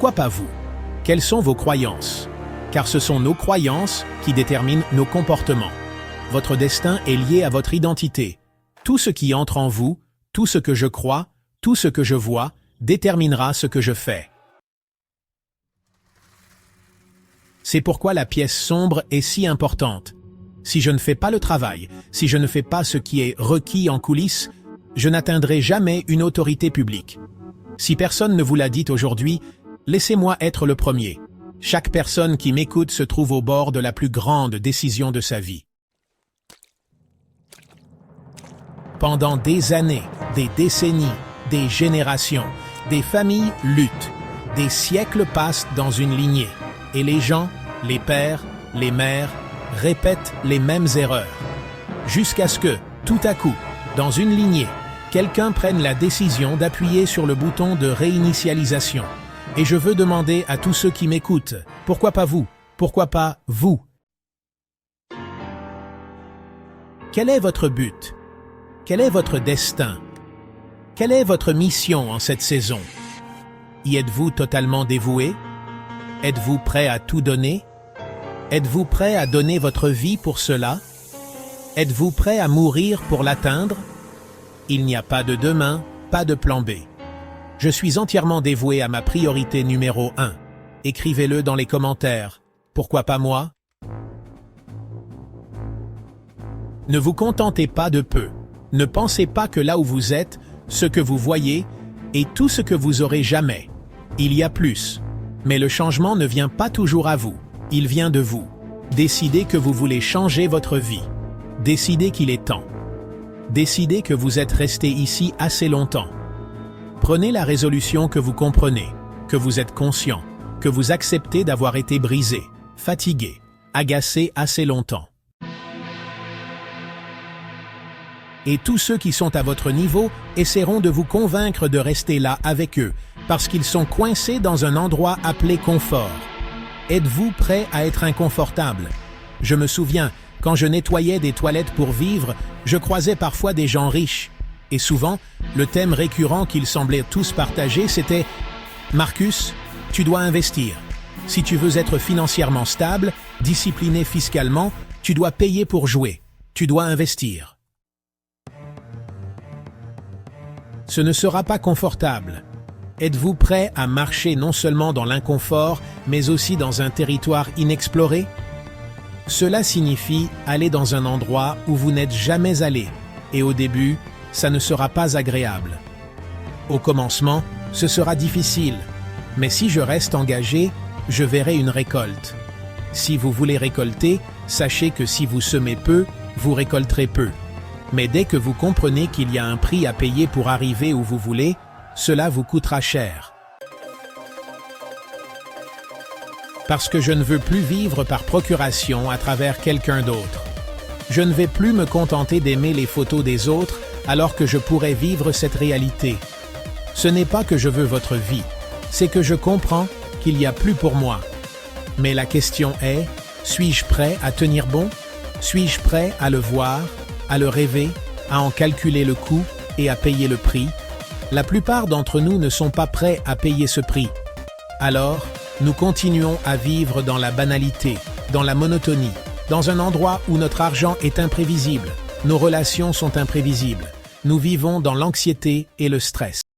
Pourquoi pas vous? Quelles sont vos croyances? Car ce sont nos croyances qui déterminent nos comportements. Votre destin est lié à votre identité. Tout ce qui entre en vous, tout ce que je crois, tout ce que je vois, déterminera ce que je fais. C'est pourquoi la pièce sombre est si importante. Si je ne fais pas le travail, si je ne fais pas ce qui est requis en coulisses, je n'atteindrai jamais une autorité publique. Si personne ne vous l'a dit aujourd'hui, laissez-moi être le premier. Chaque personne qui m'écoute se trouve au bord de la plus grande décision de sa vie. Pendant des années, des décennies, des générations, des familles luttent. Des siècles passent dans une lignée. Et les gens, les pères, les mères, répètent les mêmes erreurs. Jusqu'à ce que, tout à coup, dans une lignée, quelqu'un prenne la décision d'appuyer sur le bouton de réinitialisation. Et je veux demander à tous ceux qui m'écoutent, pourquoi pas vous? Pourquoi pas vous? Quel est votre but? Quel est votre destin? Quelle est votre mission en cette saison? Y êtes-vous totalement dévoué? Êtes-vous prêt à tout donner? Êtes-vous prêt à donner votre vie pour cela? Êtes-vous prêt à mourir pour l'atteindre? Il n'y a pas de demain, pas de plan B. Je suis entièrement dévoué à ma priorité numéro 1. Écrivez-le dans les commentaires. Pourquoi pas moi? Ne vous contentez pas de peu. Ne pensez pas que là où vous êtes, ce que vous voyez, est tout ce que vous aurez jamais. Il y a plus. Mais le changement ne vient pas toujours à vous. Il vient de vous. Décidez que vous voulez changer votre vie. Décidez qu'il est temps. Décidez que vous êtes resté ici assez longtemps. Prenez la résolution que vous comprenez, que vous êtes conscient, que vous acceptez d'avoir été brisé, fatigué, agacé assez longtemps. Et tous ceux qui sont à votre niveau essaieront de vous convaincre de rester là avec eux, parce qu'ils sont coincés dans un endroit appelé confort. Êtes-vous prêt à être inconfortable? Je me souviens, quand je nettoyais des toilettes pour vivre, je croisais parfois des gens riches. Et souvent, le thème récurrent qu'ils semblaient tous partager, c'était « Marcus, tu dois investir. Si tu veux être financièrement stable, discipliné fiscalement, tu dois payer pour jouer. Tu dois investir. » Ce ne sera pas confortable. Êtes-vous prêt à marcher non seulement dans l'inconfort, mais aussi dans un territoire inexploré? Cela signifie aller dans un endroit où vous n'êtes jamais allé, et au début, ça ne sera pas agréable. Au commencement, ce sera difficile, mais si je reste engagé, je verrai une récolte. Si vous voulez récolter, sachez que si vous semez peu, vous récolterez peu. Mais dès que vous comprenez qu'il y a un prix à payer pour arriver où vous voulez, cela vous coûtera cher. Parce que je ne veux plus vivre par procuration à travers quelqu'un d'autre. Je ne vais plus me contenter d'aimer les photos des autres alors que je pourrais vivre cette réalité. Ce n'est pas que je veux votre vie, c'est que je comprends qu'il y a plus pour moi. Mais la question est, suis-je prêt à tenir bon? Suis-je prêt à le voir, à le rêver, à en calculer le coût et à payer le prix? La plupart d'entre nous ne sont pas prêts à payer ce prix. Alors, nous continuons à vivre dans la banalité, dans la monotonie, dans un endroit où notre argent est imprévisible, nos relations sont imprévisibles, nous vivons dans l'anxiété et le stress.